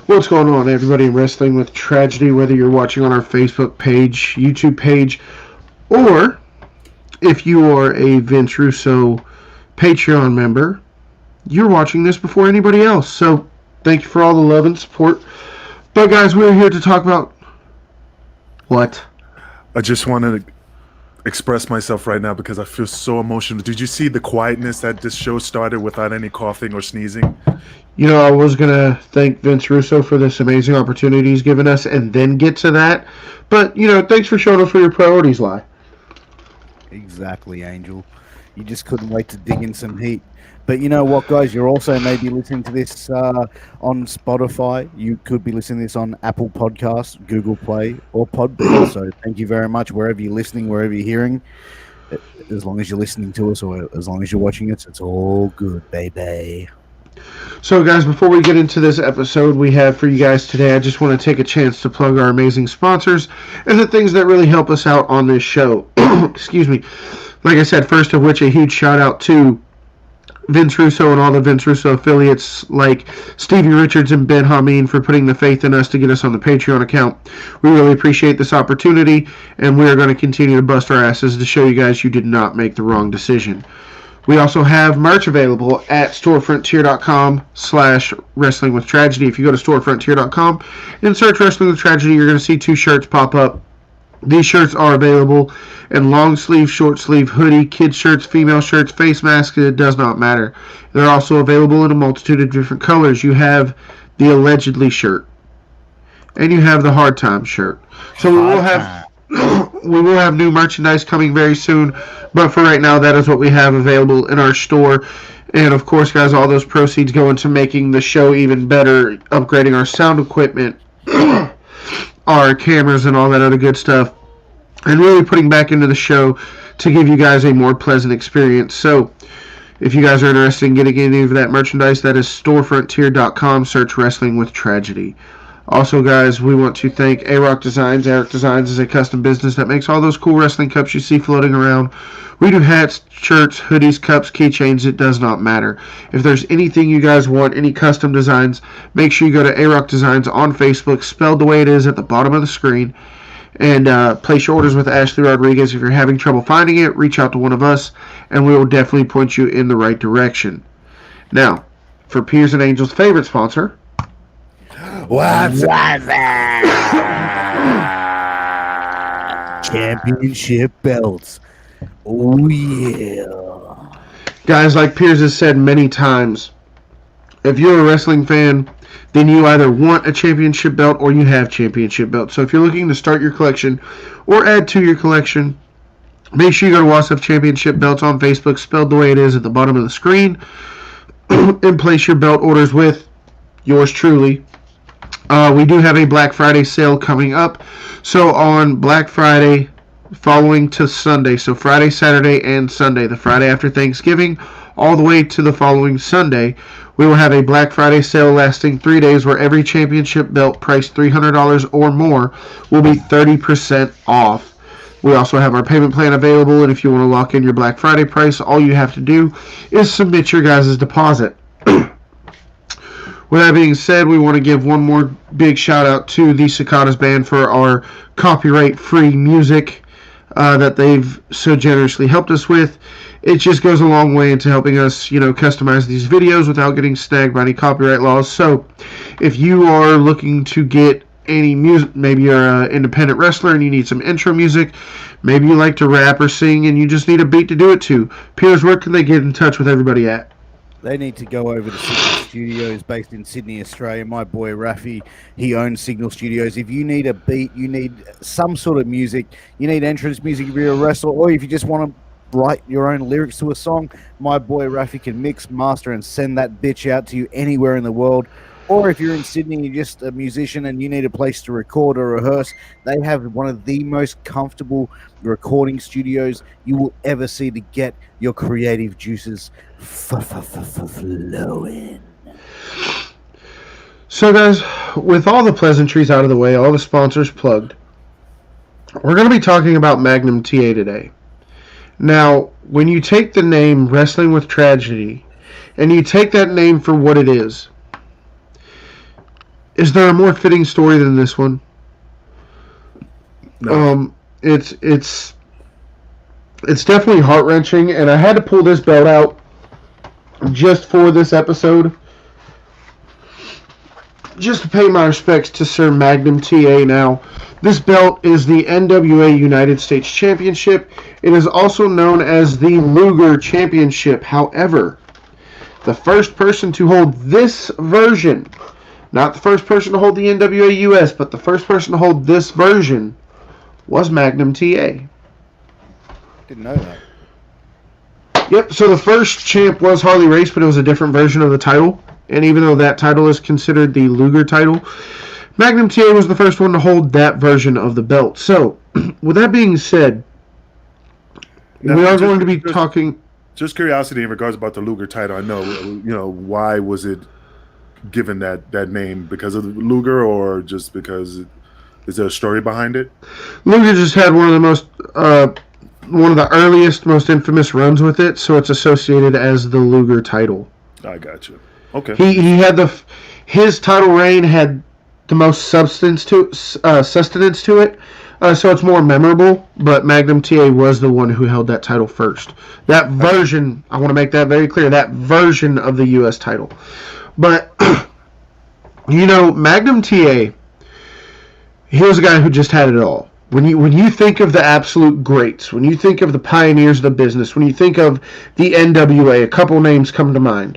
What's going on, everybody in Wrestling with Tragedy? Whether you're watching on our Facebook page, YouTube page, or if you are a Vince Russo Patreon member, you're watching this before anybody else. So, thank you for all the love and support. But, guys, we're here to talk about what? I just want to express myself right now because I feel so emotional. Did you see the quietness that this show started without any coughing or sneezing? You know, I was going to thank Vince Russo for this amazing opportunity he's given us and then get to that. But, thanks for showing us where your priorities lie. Exactly, Angel. You just couldn't wait to dig in some heat. But you know what, guys? You're also maybe listening to this on Spotify. You could be listening to this on Apple Podcasts, Google Play, or Podbean. So thank you very much, wherever you're listening, wherever you're hearing. As long as you're listening to us or as long as you're watching it, it's all good, baby. So, guys, before we get into this episode we have for you guys today, I just want to take a chance to plug our amazing sponsors and the things that really help us out on this show. Excuse me. Like I said, first of which, a huge shout out to Vince Russo and all the Vince Russo affiliates like Stevie Richards and Ben Hameen for putting the faith in us to get us on the Patreon account. We really appreciate this opportunity, and we are going to continue to bust our asses to show you guys you did not make the wrong decision. We also have merch available at storefrontier.com/wrestlingwithtragedy. If you go to storefrontier.com and search Wrestling with Tragedy, you're going to see 2 shirts pop up. These shirts are available in long sleeve, short sleeve, hoodie, kid shirts, female shirts, face masks. It does not matter. They're also available in a multitude of different colors. You have the allegedly shirt, and you have the hard time shirt. So we will have new merchandise coming very soon, but for right now, that is what we have available in our store. And of course, guys, all those proceeds go into making the show even better, upgrading our sound equipment, our cameras, and all that other good stuff, and really putting back into the show to give you guys a more pleasant experience. So if you guys are interested in getting any of that merchandise, that is storefrontier.com. Search Wrestling with Tragedy. Also, guys, we want to thank A-Rock Designs. A-Rock Designs is a custom business that makes all those cool wrestling cups you see floating around. We do hats, shirts, hoodies, cups, keychains. It does not matter. If there's anything you guys want, any custom designs, make sure you go to A-Rock Designs on Facebook, spelled the way it is at the bottom of the screen, and place your orders with Ashley Rodriguez. If you're having trouble finding it, reach out to one of us, and we will definitely point you in the right direction. Now, for Piers and Angel's favorite sponsor, What's Championship belts. Oh, yeah. Guys, like Piers has said many times, if you're a wrestling fan, then you either want a championship belt or you have championship belts. So if you're looking to start your collection or add to your collection, make sure you go to Wasf Championship Belts on Facebook, spelled the way it is at the bottom of the screen, and place your belt orders with yours truly. We do have a Black Friday sale coming up. So on Black Friday following to Sunday, so Friday, Saturday, and Sunday, the Friday after Thanksgiving, all the way to the following Sunday, we will have a Black Friday sale lasting 3 days where every championship belt priced $300 or more will be 30% off. We also have our payment plan available, and if you want to lock in your Black Friday price, all you have to do is submit your guys' deposit. With that being said, we want to give one more big shout out to the Cicadas Band for our copyright-free music that they've so generously helped us with. It just goes a long way into helping us, customize these videos without getting snagged by any copyright laws. So, if you are looking to get any music, maybe you're an independent wrestler and you need some intro music, maybe you like to rap or sing and you just need a beat to do it to, Piers, where can they get in touch with everybody at? They need to go over to Signal Studios based in Sydney, Australia. My boy Rafi, he owns Signal Studios. If you need a beat, you need some sort of music, you need entrance music if you're a wrestler, or if you just want to write your own lyrics to a song, my boy Rafi can mix, master, and send that bitch out to you anywhere in the world. Or if you're in Sydney and you're just a musician and you need a place to record or rehearse, they have one of the most comfortable recording studios you will ever see to get your creative juices flowing. So, guys, with all the pleasantries out of the way, all the sponsors plugged, we're going to be talking about Magnum TA today. Now, when you take the name Wrestling with Tragedy, and you take that name for what it is, is there a more fitting story than this one? No. It's definitely heart wrenching, and I had to pull this belt out just for this episode, just to pay my respects to Sir Magnum TA. Now, this belt is the NWA United States Championship. It is also known as the Luger Championship. However, the first person to hold this version, not the first person to hold the NWA US, but the first person to hold this version was Magnum TA. Didn't know that. Yep, so the first champ was Harley Race, but it was a different version of the title. And even though that title is considered the Luger title, Magnum TA was the first one to hold that version of the belt. So, with that being said, Now, we are going to be talking... Just curiosity in regards about the Luger title. I know, why was it given that name? Because of Luger, or just because... Is there a story behind it? Luger just had one of the earliest, most infamous runs with it, so it's associated as the Luger title. I got you. Okay. He had his title reign had the most sustenance to it, so it's more memorable. But Magnum TA was the one who held that title first. That version, I want to make that very clear. That version of the U.S. title, but Magnum TA. He was a guy who just had it all. When you think of the absolute greats, when you think of the pioneers of the business, when you think of the NWA, a couple names come to mind.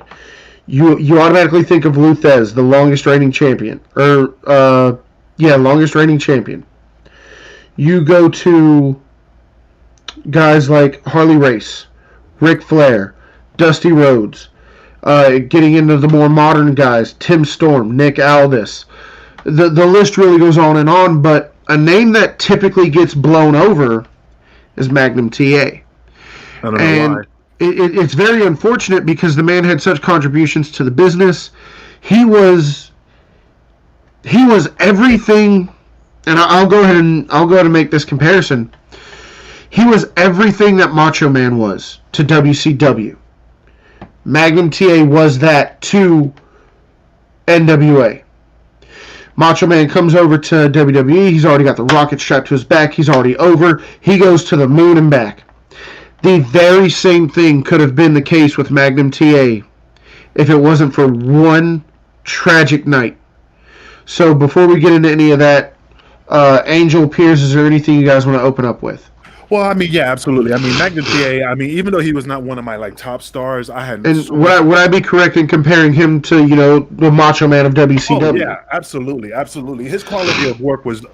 You automatically think of Lou Thesz, the longest reigning champion. Longest reigning champion. You go to guys like Harley Race, Ric Flair, Dusty Rhodes. Getting into the more modern guys, Tim Storm, Nick Aldis. The list really goes on, but a name that typically gets blown over is Magnum TA. I don't know why. It's very unfortunate because the man had such contributions to the business. He was everything, and I'll go ahead and make this comparison. He was everything that Macho Man was to WCW. Magnum TA was that to NWA. Macho Man comes over to WWE. He's already got the rocket strapped to his back. He's already over. He goes to the moon and back. The very same thing could have been the case with Magnum TA if it wasn't for one tragic night. So before we get into any of that, Angel, Pierce, is there anything you guys want to open up with? Well, I mean, yeah, absolutely. I mean, Magnum TA, even though he was not one of my top stars, I had... And would I be correct in comparing him to, the Macho Man of WCW? Oh, yeah, absolutely, absolutely. His quality of work was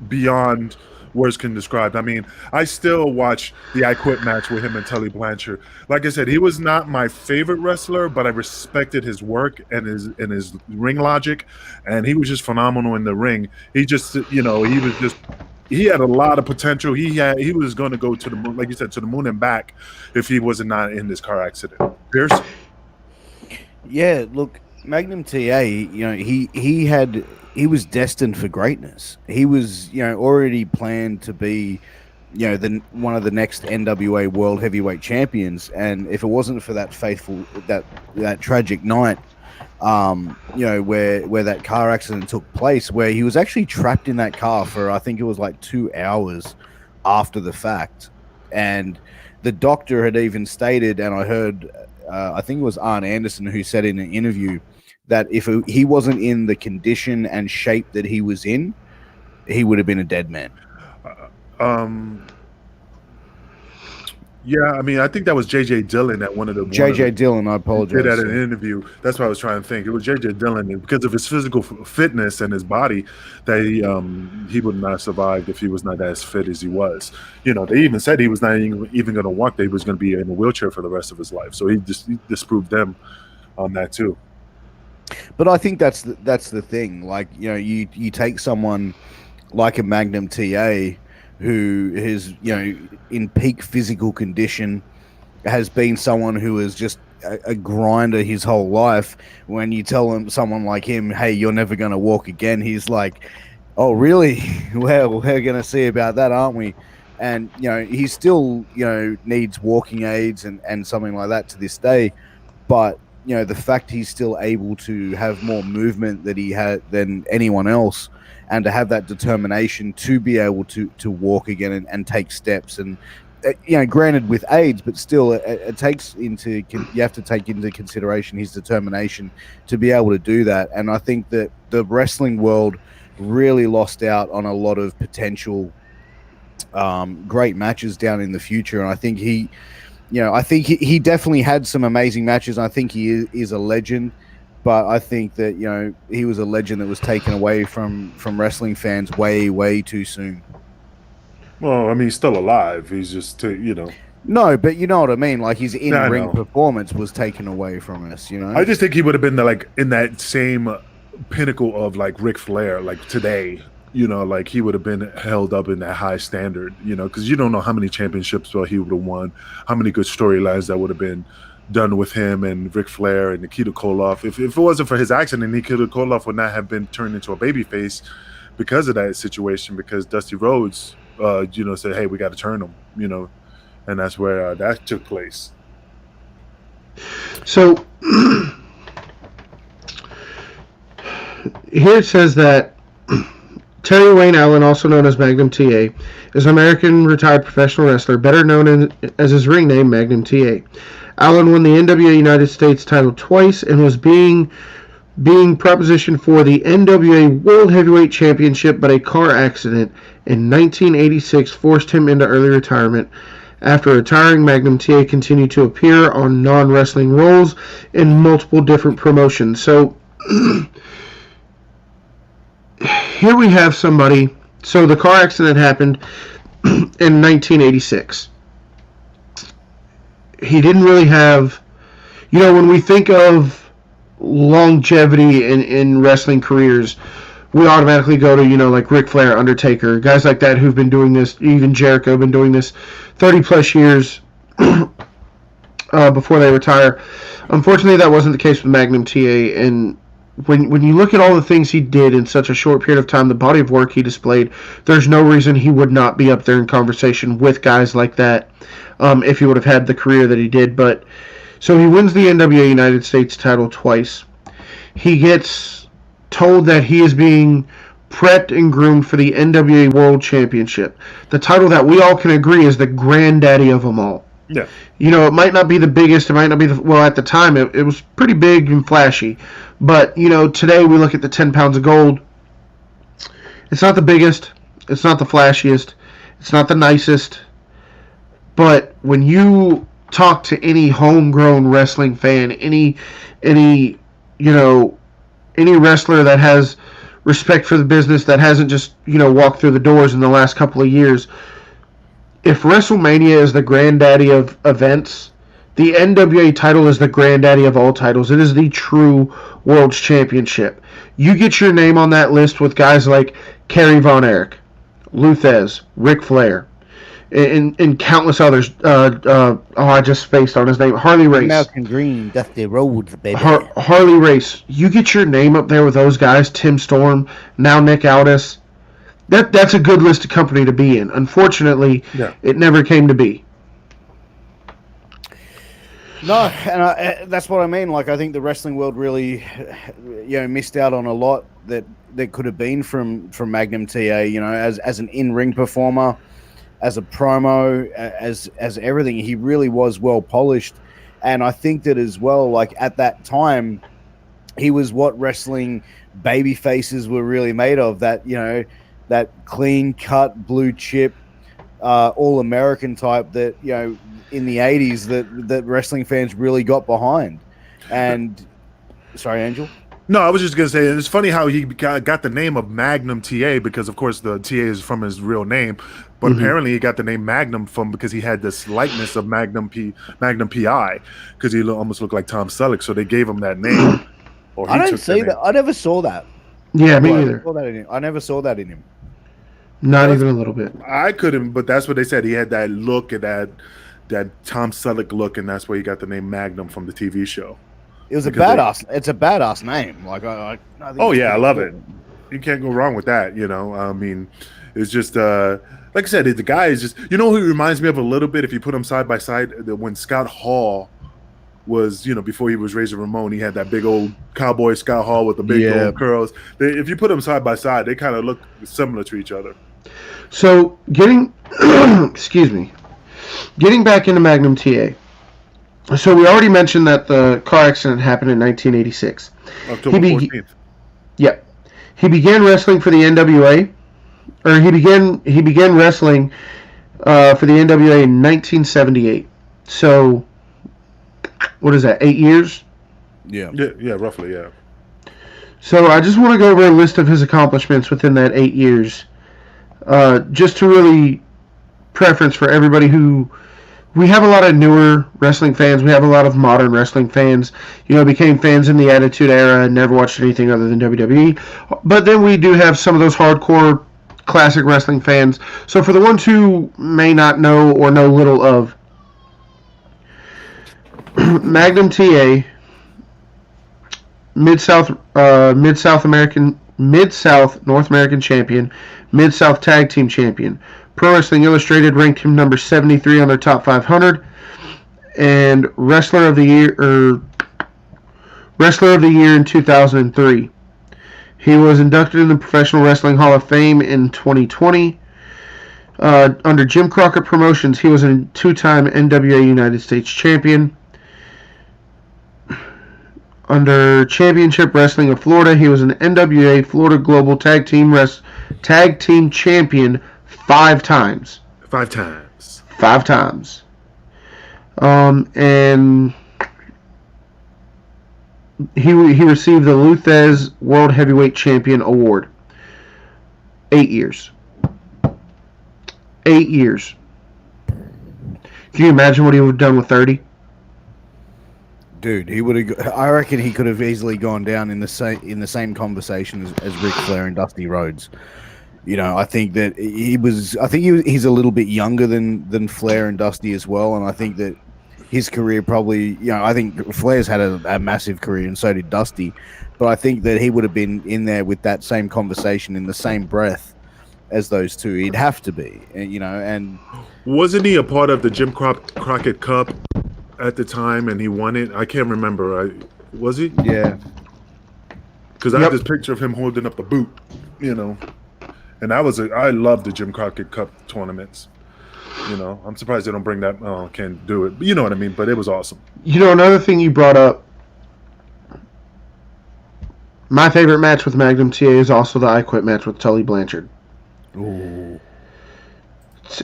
beyond words can describe. I mean, I still watch the I Quit match with him and Tully Blanchard. Like I said, he was not my favorite wrestler, but I respected his work and his ring logic, and he was just phenomenal in the ring. He just, he had a lot of potential. He was going to go to the moon, like you said, to the moon and back if he wasn't not in this car accident. Pierce? Yeah, look, Magnum TA, he was destined for greatness. He was, already planned to be, one of the next NWA World Heavyweight Champions. And if it wasn't for that that tragic night, where that car accident took place, where he was actually trapped in that car for, I think it was like 2 hours after the fact. And the doctor had even stated, and I heard, I think it was Arn Anderson who said in an interview, that if he wasn't in the condition and shape that he was in, he would have been a dead man. Yeah, I think that was J.J. Dillon at J.J. Dillon, I apologize. Did at an interview. That's what I was trying to think. It was J.J. Dillon, and because of his physical fitness and his body, that he would not have survived if he was not as fit as he was. They even said he was not even going to walk; that he was going to be in a wheelchair for the rest of his life. So he disproved them on that too. But I think that's the thing. Like, you take someone like a Magnum TA who is, in peak physical condition, has been someone who is just a grinder his whole life. When you tell someone like him, hey, you're never going to walk again, he's like, oh, really? Well, we're going to see about that, aren't we? And, he still, needs walking aids and something like that to this day. But the fact he's still able to have more movement that he had than anyone else, and to have that determination to be able to walk again and take steps, and granted with AIDS, but still it takes into you have to take into consideration his determination to be able to do that. And I think that the wrestling world really lost out on a lot of potential great matches down in the future. And I think he definitely had some amazing matches. I think he is a legend, but I think that he was a legend that was taken away from wrestling fans way too soon. Well, I mean, he's still alive. He's just, No, but you know what I mean. Like his in-ring performance was taken away from us. I just think he would have been in that same pinnacle of like Ric Flair, like today. Like he would have been held up in that high standard. Because you don't know how many championships he would have won, how many good storylines that would have been done with him and Ric Flair and Nikita Koloff. If it wasn't for his accident, Nikita Koloff would not have been turned into a babyface because of that situation. Because Dusty Rhodes, said, "Hey, we got to turn him," and that's where that took place. So here it says that Terry Wayne Allen, also known as Magnum TA, is an American retired professional wrestler, better known as his ring name, Magnum TA. Allen won the NWA United States title twice and was being propositioned for the NWA World Heavyweight Championship, but a car accident in 1986 forced him into early retirement. After retiring, Magnum TA continued to appear on non-wrestling roles in multiple different promotions. So here we have somebody. So the car accident happened in 1986. He didn't really have, when we think of longevity in wrestling careers, we automatically go to, like Ric Flair, Undertaker, guys like that who've been doing this, even Jericho, been doing this 30 plus years before they retire. Unfortunately, that wasn't the case with Magnum TA, and when you look at all the things he did in such a short period of time, the body of work he displayed, there's no reason he would not be up there in conversation with guys like that if he would have had the career that he did. But so he wins the NWA United States title twice. He gets told that he is being prepped and groomed for the NWA World Championship, the title that we all can agree is the granddaddy of them all. Yeah. It might not be the biggest, it might not be at the time it was pretty big and flashy, but today we look at the 10 pounds of gold. It's not the biggest, it's not the flashiest, it's not the nicest, but when you talk to any homegrown wrestling fan, any wrestler that has respect for the business, that hasn't just walked through the doors in the last couple of years, if WrestleMania is the granddaddy of events, the NWA title is the granddaddy of all titles. It is the true World's Championship. You get your name on that list with guys like Kerry Von Erich, Lou Thesz, Ric Flair, and countless others. I just spaced on his name. Harley Race. Malcolm Green, Dusty Rhodes, baby. Harley Race. You get your name up there with those guys. Tim Storm, now Nick Aldis. That's a good list of company to be in. Unfortunately, It never came to be. No, and that's what I mean. Like, I think the wrestling world really, missed out on a lot that could have been from Magnum TA. As an in-ring performer, as a promo, as everything, he really was well polished. And I think that as well, like at that time, he was what wrestling baby faces were really made of. That clean cut, blue chip, all American type that in the 80s that wrestling fans really got behind. And sorry, Angel. No, I was just gonna say it's funny how he got the name of Magnum TA because of course the TA is from his real name, but apparently he got the name Magnum because he had this likeness of Magnum PI because he almost looked like Tom Selleck, so they gave him that name. I don't see that. I never saw that. Yeah, me neither. I never saw that in him. Not even a little bit. I couldn't, but that's what they said. He had that look and that Tom Selleck look, and that's where he got the name Magnum from the TV show. It was it's a badass name. Like I think I love it. You can't go wrong with that. I mean, it's just like I said, the guy is just. Who he reminds me of a little bit if you put him side by side when Scott Hall was, before he was Razor Ramon, he had that big old cowboy Scott Hall with the big old curls. If you put them side by side, they kind of look similar to each other. So getting, getting back into Magnum TA. So we already mentioned that the car accident happened in 1986. October 14th. Yep. He began wrestling for the NWA, or he began wrestling for the NWA in 1978. So, what is that? 8 years? Yeah, roughly, yeah. So I just want to go over a list of his accomplishments within that 8 years, just to really preference for everybody who. We have a lot of newer wrestling fans. We have a lot of modern wrestling fans. Became fans in the Attitude Era and never watched anything other than WWE. But then we do have some of those hardcore classic wrestling fans. So for the ones who may not know or know little of Magnum TA, Mid-South North American champion, Mid-South Tag Team champion. Pro Wrestling Illustrated ranked him number 73 on their top 500, and Wrestler of the Year in 2003. He was inducted in the Professional Wrestling Hall of Fame in 2020. Under Jim Crockett Promotions, he was a two-time NWA United States champion. Under Championship Wrestling of Florida, he was an NWA Florida Global Tag Team champion 5 times. 5 times. 5 times. And he received the Luthez World Heavyweight Champion Award. 8 years. 8 years. Can you imagine what he would have done with 30? Dude, I reckon he could have easily gone down in the same conversation as Ric Flair and Dusty Rhodes. I think that he's a little bit younger than Flair and Dusty as well, and I think that his career probably, I think Flair's had a massive career, and so did Dusty, but I think that he would have been in there with that same conversation in the same breath as those two. He'd have to be, and wasn't he a part of the Jim Crockett Cup at the time, and he won it? I can't remember. Was he? Yeah. Because I have this picture of him holding up the boot, And I love the Jim Crockett Cup tournaments. I'm surprised they don't bring that. Oh, can't do it. But you know what I mean? But it was awesome. Another thing you brought up. My favorite match with Magnum TA is also the I Quit match with Tully Blanchard. Ooh.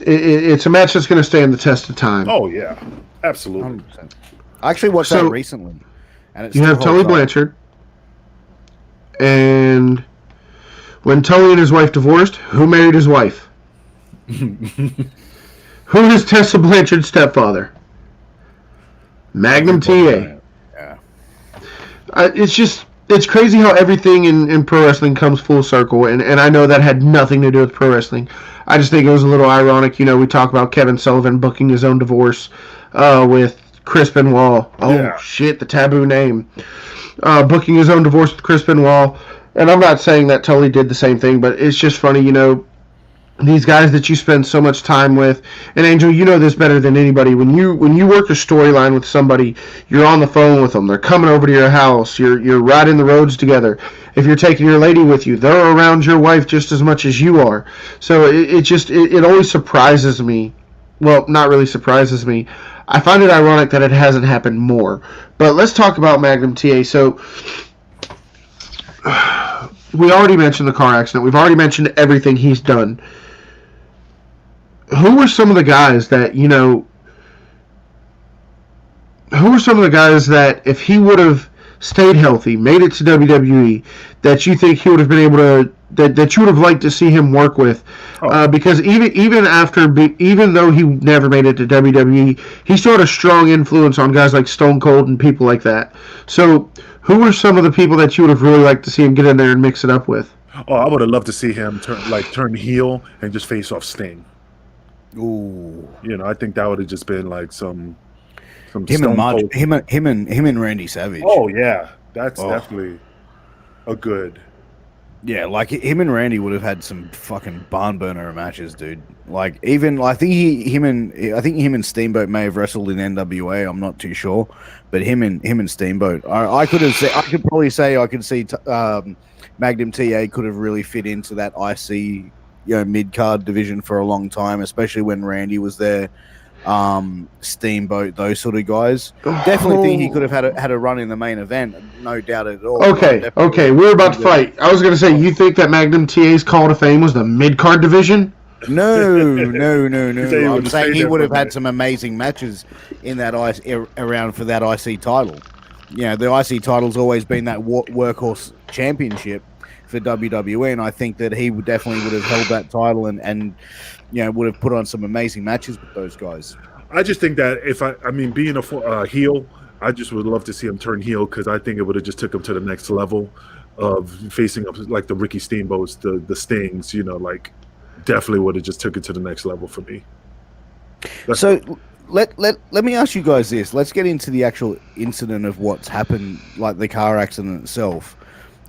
It's a match that's going to stand the test of time. Oh, yeah. Absolutely. 100%. I actually watched that recently. And you have Tully Blanchard. And when Tully and his wife divorced, who married his wife? Who is Tessa Blanchard's stepfather? Magnum TA. Yeah. It's crazy how everything in pro wrestling comes full circle, and I know that had nothing to do with pro wrestling. I just think it was a little ironic. We talk about Kevin Sullivan booking his own divorce with Chris Benoit. Shit, the taboo name. Booking his own divorce with Chris Benoit. And I'm not saying that Tully did the same thing, but it's just funny, these guys that you spend so much time with. And Angel, you know this better than anybody. When you work a storyline with somebody, you're on the phone with them. They're coming over to your house. You're riding the roads together. If you're taking your lady with you, they're around your wife just as much as you are. So it always surprises me. Well, not really surprises me. I find it ironic that it hasn't happened more. But let's talk about Magnum TA. So we already mentioned the car accident. We've already mentioned everything he's done. Who were some of the guys that, if he would have stayed healthy, made it to WWE, that you think he would have been able to, that you would have liked to see him work with? Because even though he never made it to WWE, he still had a strong influence on guys like Stone Cold and people like that. So who were some of the people that you would have really liked to see him get in there and mix it up with? Oh, I would have loved to see him turn heel and just face off Sting. Ooh. I think that would have just been like some him and Randy Savage. Oh yeah, that's definitely a good Yeah, like him and Randy would have had some fucking barn burner matches, dude. Like even I think him and Steamboat may have wrestled in NWA. I'm not too sure, but him and Steamboat, I could have said, I could probably say I could see Magnum TA could have really fit into that IC mid card division for a long time, especially when Randy was there. Steamboat, those sort of guys. Definitely think he could have had a run in the main event, no doubt at all. Okay, we're about to fight. I was going to say, you think that Magnum TA's Call to Fame was the mid-card division? No. I'm saying he would have had some amazing matches in that around for that IC title. The IC title's always been that workhorse championship for WWE, and I think that he definitely would have held that title and would have put on some amazing matches with those guys. I just think that if being a heel, I just would love to see him turn heel because I think it would have just took him to the next level of facing up like the Ricky Steamboats, the Stings, definitely would have just took it to the next level for me. So let me ask you guys this. Let's get into the actual incident of what's happened, like the car accident itself.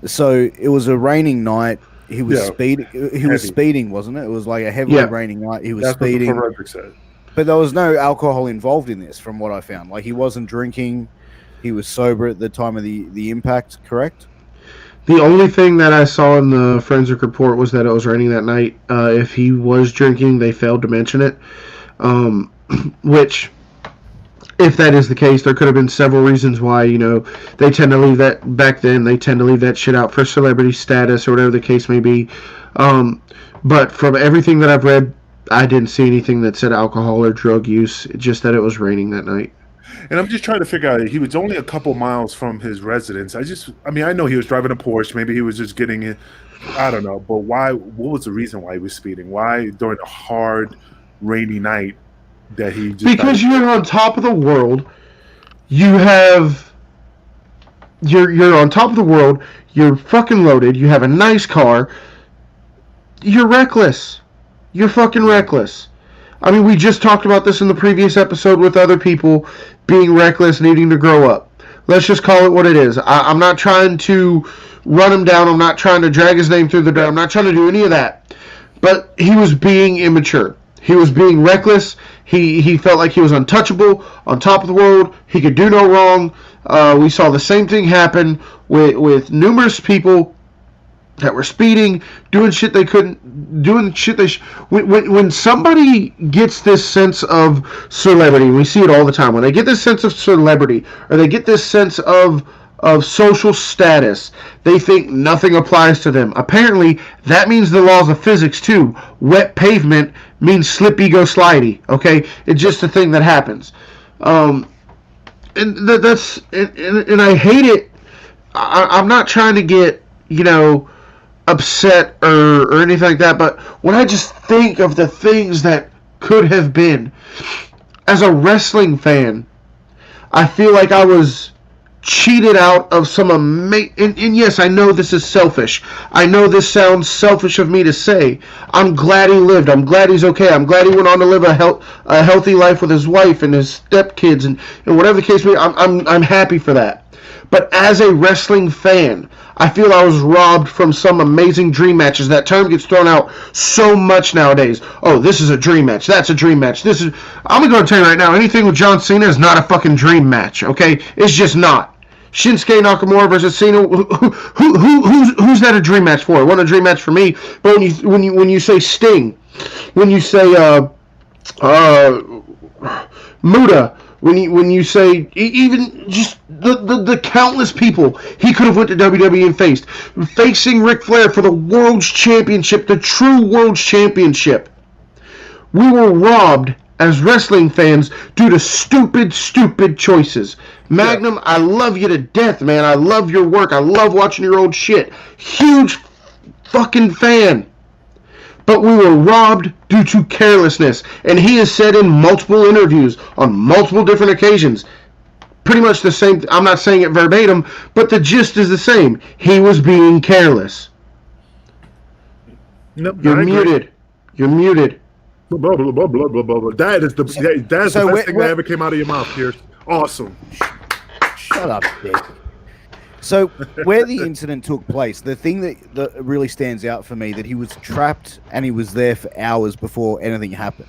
So it was a raining night. He was speeding. He was speeding, wasn't it? It was like a heavily raining night. He was speeding. That's what Frederick said. But there was no alcohol involved in this, from what I found. Like he wasn't drinking. He was sober at the time of the impact. Correct. The only thing that I saw in the forensic report was that it was raining that night. If he was drinking, they failed to mention it. Which, if that is the case, there could have been several reasons why, they tend to leave that, back then, they tend to leave that shit out for celebrity status or whatever the case may be. But from everything that I've read, I didn't see anything that said alcohol or drug use, just that it was raining that night. And I'm just trying to figure out, he was only a couple miles from his residence. I know he was driving a Porsche. Maybe he was just getting it. I don't know. But why? What was the reason why he was speeding? Why during a hard, rainy night that he just... Because you're on top of the world. You're on top of the world. You're fucking loaded. You have a nice car. You're reckless. You're fucking reckless. I mean, we just talked about this in the previous episode with other people being reckless, needing to grow up. Let's just call it what it is. I'm not trying to run him down. I'm not trying to drag his name through the dirt. I'm not trying to do any of that. But he was being immature. He was being reckless. He felt like he was untouchable, on top of the world. He could do no wrong. We saw the same thing happen with numerous people that were speeding, doing shit they couldn't, doing shit they... When somebody gets this sense of celebrity, we see it all the time, when they get this sense of celebrity, or they get this sense of social status, they think nothing applies to them. Apparently, that means the laws of physics, too. Wet pavement means slippy go slidey, okay? It's just a thing that happens. And I hate it. I'm not trying to get, upset or anything like that, but when I just think of the things that could have been, as a wrestling fan, I feel like I was cheated out of some amazing... And yes, I know this is selfish. I know this sounds selfish of me to say. I'm glad he lived. I'm glad he's okay. I'm glad he went on to live a healthy life with his wife and his stepkids and whatever the case may be. I'm happy for that. But as a wrestling fan, I feel I was robbed from some amazing dream matches. That term gets thrown out so much nowadays. Oh, this is a dream match. That's a dream match. I'm going to tell you right now, anything with John Cena is not a fucking dream match, okay? It's just not. Shinsuke Nakamura versus Cena, who's that a dream match for? It wasn't a dream match for me. But when you say Sting, when you say Muta, when you say even just the countless people he could have went to WWE and facing Ric Flair for the World's Championship, the true World's Championship. We were robbed as wrestling fans due to stupid choices. Magnum, I love you to death, man. I love your work. I love watching your old shit. Huge fucking fan. But we were robbed due to carelessness. And he has said in multiple interviews on multiple different occasions, pretty much the same. I'm not saying it verbatim, but the gist is the same. He was being careless. Nope, You're muted. You're muted. Blah, blah, blah, blah, blah, blah. That's the best thing that ever came out of your mouth, Pierce. Awesome. Shut up, Dick. So where the incident took place, the thing that really stands out for me that he was trapped and he was there for hours before anything happened.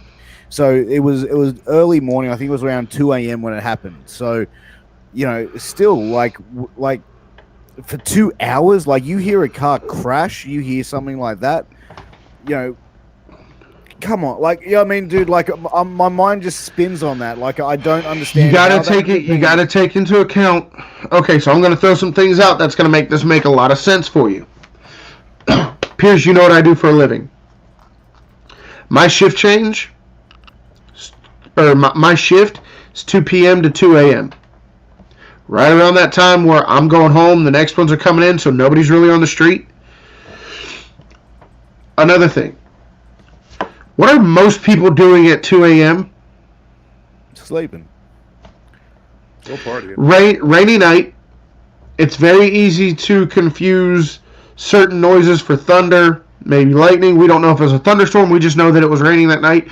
So it was early morning. I think it was around 2 a.m. when it happened. So, you know, still like for 2 hours, like you hear a car crash, you hear something like that, you know. Come on, like, yeah, I mean, dude, like, my mind just spins on that. Like, I don't understand. You gotta take it. You gotta take into account. Okay, so I'm gonna throw some things out that's gonna make this make a lot of sense for you. Piers, you know what I do for a living. My shift change, or my shift is 2 p.m. to 2 a.m. Right around that time where I'm going home, the next ones are coming in, so nobody's really on the street. Another thing. What are most people doing at 2 a.m.? Sleeping. Go partying. Rainy night. It's very easy to confuse certain noises for thunder, maybe lightning. We don't know if it was a thunderstorm. We just know that it was raining that night.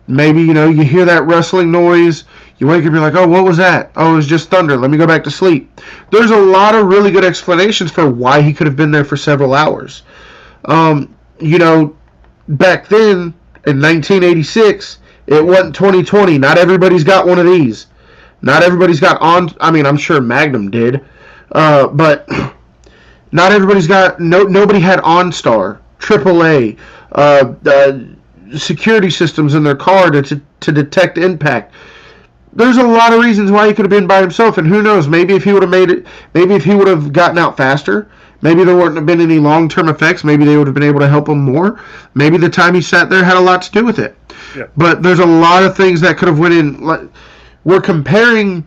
Maybe, you know, you hear that rustling noise. You wake up, you're like, oh, what was that? Oh, it was just thunder. Let me go back to sleep. There's a lot of really good explanations for why he could have been there for several hours. You know, back then, in 1986, it wasn't 2020. Not everybody's got one of these. Not everybody's got I mean, I'm sure Magnum did. But not everybody's got... Nobody had OnStar, AAA, security systems in their car to detect impact. There's a lot of reasons why he could have been by himself, and who knows, maybe if he would have made it... Maybe if he would have gotten out faster... Maybe there wouldn't have been any long-term effects. Maybe they would have been able to help him more. Maybe the time he sat there had a lot to do with it. Yeah. But there's a lot of things that could have went in. We're comparing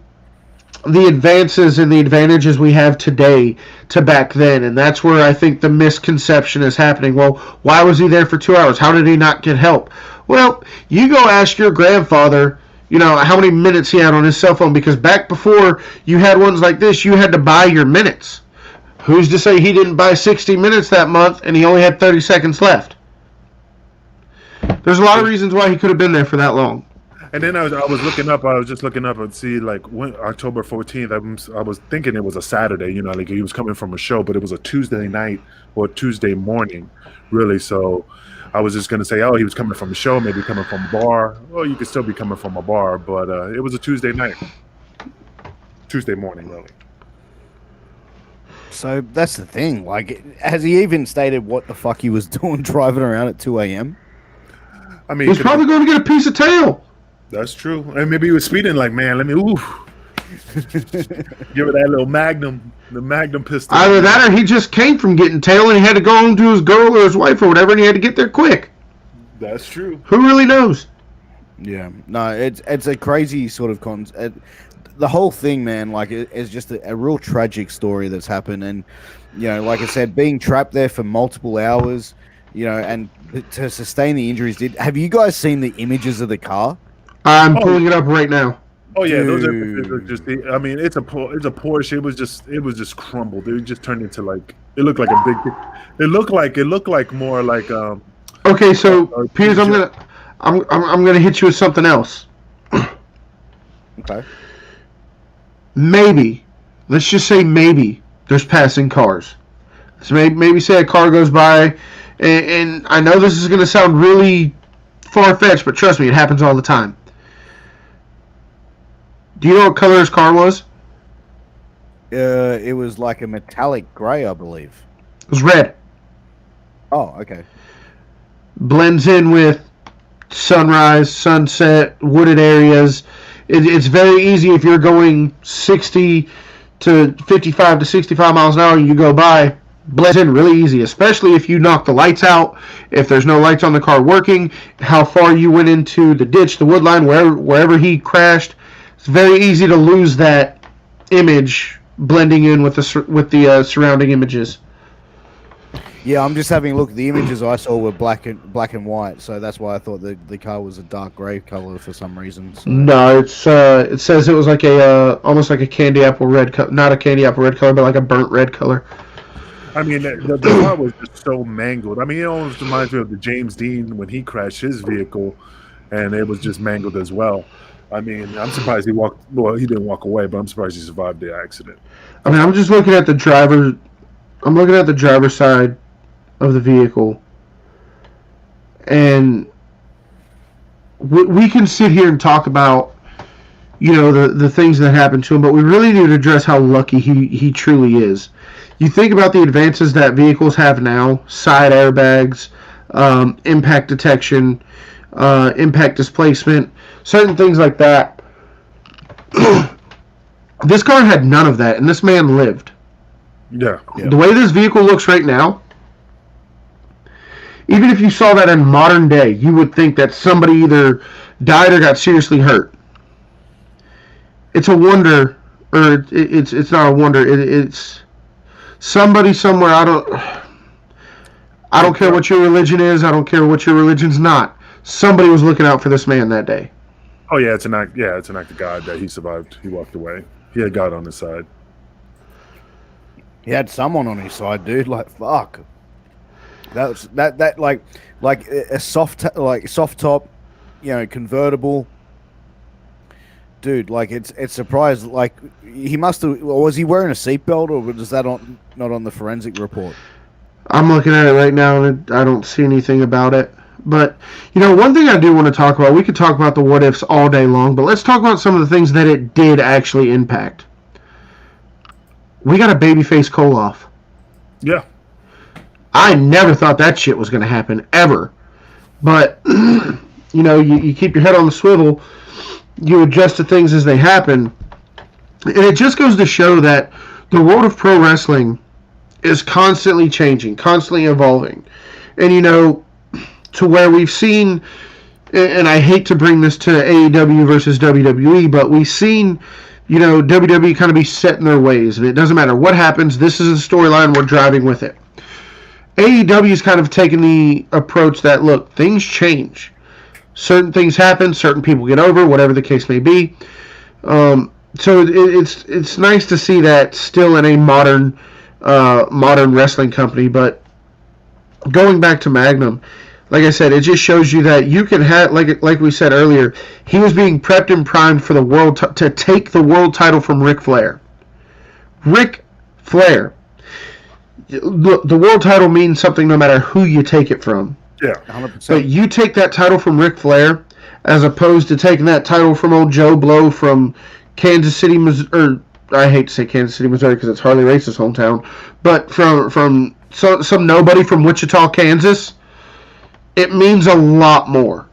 the advances and the advantages we have today to back then, and that's where I think the misconception is happening. Well, why was he there for 2 hours? How did he not get help? Well, you go ask your grandfather, you know, how many minutes he had on his cell phone, because back before you had ones like this, you had to buy your minutes. Who's to say he didn't buy 60 minutes that month and he only had 30 seconds left? There's a lot of reasons why he could have been there for that long. And then I was looking up. I was just looking up and see like when October 14th. I was thinking it was a Saturday. You know, like he was coming from a show, but it was a Tuesday night or Tuesday morning, really. So I was just gonna say, oh, he was coming from a show, maybe coming from a bar. Well, you could still be coming from a bar, but it was a Tuesday night, Tuesday morning, really. So that's the thing. Like, has he even stated what the fuck he was doing driving around at 2 a.m.? I mean, he's probably going to get a piece of tail. That's true. And maybe he was speeding like, man, let me, give it that little Magnum, the Magnum pistol. Either that or he just came from getting tail and he had to go home to his girl or his wife or whatever and he had to get there quick. That's true. Who really knows? Yeah. No, it's a crazy sort of the whole thing, man, like, it's just a real tragic story that's happened. And, you know, like I said, being trapped there for multiple hours, you know, and to sustain the injuries. Have you guys seen the images of the car? I'm pulling it up right now. Oh yeah, those are just. I mean, it's a Porsche. It was just crumbled. It just turned into like. It looked like a big. It looked like more like. Okay, so Piers, I'm gonna hit you with something else. Okay. Maybe, let's just say maybe there's passing cars. So maybe say a car goes by, and I know this is gonna sound really far-fetched, but trust me, it happens all the time. Do you know what color his car was? It was like a metallic gray, I believe. It was red. Oh, okay. Blends in with sunrise, sunset, wooded areas. It's very easy if you're going 60 to 55 to 65 miles an hour and you go by. Blends in really easy, especially if you knock the lights out, if there's no lights on the car working, how far you went into the ditch, the wood line, wherever he crashed. It's very easy to lose that image blending in with the surrounding images. Yeah, I'm just having a look. The images I saw were black and white, so that's why I thought the car was a dark gray color for some reason. So. No, it says it was like almost like a candy apple red color, not a candy apple red color, but like a burnt red color. I mean, the car was just so mangled. I mean, it almost reminds me of the James Dean when he crashed his vehicle, and it was just mangled as well. I mean, I'm surprised he walked. Well, he didn't walk away, but I'm surprised he survived the accident. I mean, I'm just looking at the driver. I'm looking at the driver's side of the vehicle, and we can sit here and talk about, the things that happened to him, but we really need to address how lucky he truly is. You think about the advances that vehicles have now: side airbags, impact detection, impact displacement, certain things like that. This car had none of that, and this man lived. Yeah. The way this vehicle looks right now, even if you saw that in modern day, you would think that somebody either died or got seriously hurt. It's a wonder, or it's not a wonder. It's somebody somewhere. I don't care what your religion is. I don't care what your religion's not. Somebody was looking out for this man that day. Oh yeah, it's an act. Yeah, it's an act of God that he survived. He walked away. He had God on his side. He had someone on his side, dude. Like fuck. That like a soft top, convertible. Dude, like it's surprised. Like he must have. Was he wearing a seatbelt, or was that not on the forensic report? I'm looking at it right now, and I don't see anything about it. But one thing I do want to talk about. We could talk about the what ifs all day long, but let's talk about some of the things that it did actually impact. We got a babyface Koloff. Yeah. I never thought that shit was going to happen, ever. But, you keep your head on the swivel, you adjust to things as they happen, and it just goes to show that the world of pro wrestling is constantly changing, constantly evolving. And, to where we've seen, and I hate to bring this to AEW versus WWE, but we've seen, WWE kind of be set in their ways, and it doesn't matter what happens, this is a storyline, we're driving with it. AEW's kind of taken the approach that, look, things change. Certain things happen, certain people get over, whatever the case may be. So it's nice to see that still in a modern wrestling company. But going back to Magnum, like I said, it just shows you that you can have, like we said earlier, he was being prepped and primed for the world to take the world title from Ric Flair. Ric Flair. The world title means something no matter who you take it from. Yeah, 100%. But you take that title from Ric Flair as opposed to taking that title from old Joe Blow from Kansas City, Missouri. I hate to say Kansas City, Missouri because it's Harley Race's hometown. But from some nobody from Wichita, Kansas, it means a lot more.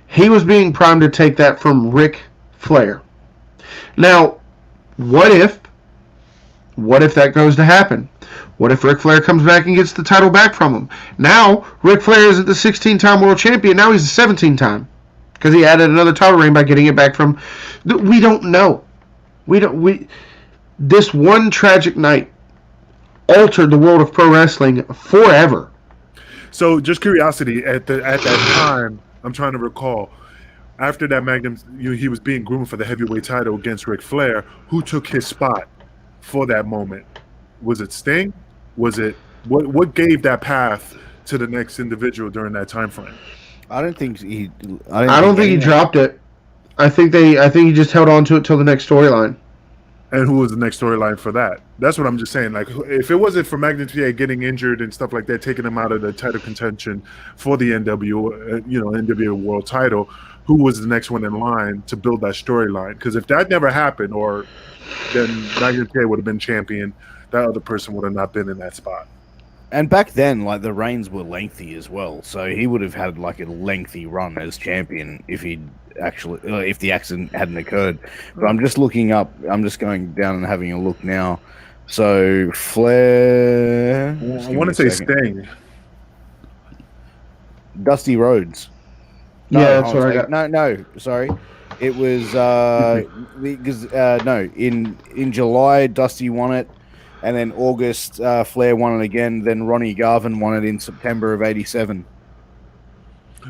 He was being primed to take that from Ric Flair. Now, what if that goes to happen? What if Ric Flair comes back and gets the title back from him? Now, Ric Flair isn't the 16-time world champion. Now he's the 17-time. Because he added another title reign by getting it back from... We don't know. This one tragic night altered the world of pro wrestling forever. So, just curiosity, at that time, I'm trying to recall, after that Magnum, he was being groomed for the heavyweight title against Ric Flair. Who took his spot for that moment? Was it Sting? Was it what gave that path to the next individual during that time frame? I don't think he dropped it. I think he just held on to it till the next storyline. And who was the next storyline for that? That's what I'm just saying. Like, if it wasn't for Magnum TA getting injured and stuff like that, taking him out of the title contention for the NWA World Title, who was the next one in line to build that storyline? Because if that never happened, then Magnum TA would have been champion. That other person would have not been in that spot. And back then, like, the reigns were lengthy as well, so he would have had like a lengthy run as champion if if the accident hadn't occurred. But I'm just looking up. I'm just going down and having a look now. So Flair. I want to say Sting. Dusty Rhodes. Yeah, that's what I got. No, sorry. It was because in July Dusty won it. And then August, Flair won it again. Then Ronnie Garvin won it in September of '87.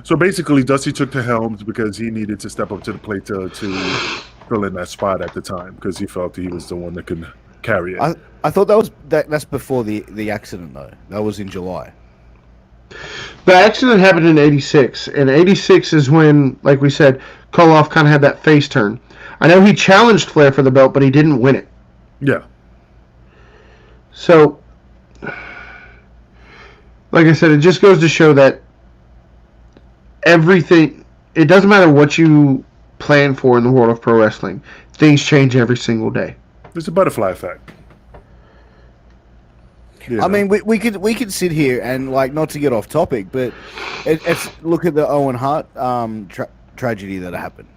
So basically, Dusty took the helms because he needed to step up to the plate to fill in that spot at the time because he felt he was the one that could carry it. I thought that's before the accident though. That was in July. The accident happened in '86, and '86 is when, like we said, Koloff kind of had that face turn. I know he challenged Flair for the belt, but he didn't win it. Yeah. So, like I said, it just goes to show that everything, it doesn't matter what you plan for in the world of pro wrestling, things change every single day. It's a butterfly effect. I mean, we could sit here and, like, not to get off topic, but it's look at the Owen Hart tragedy that happened.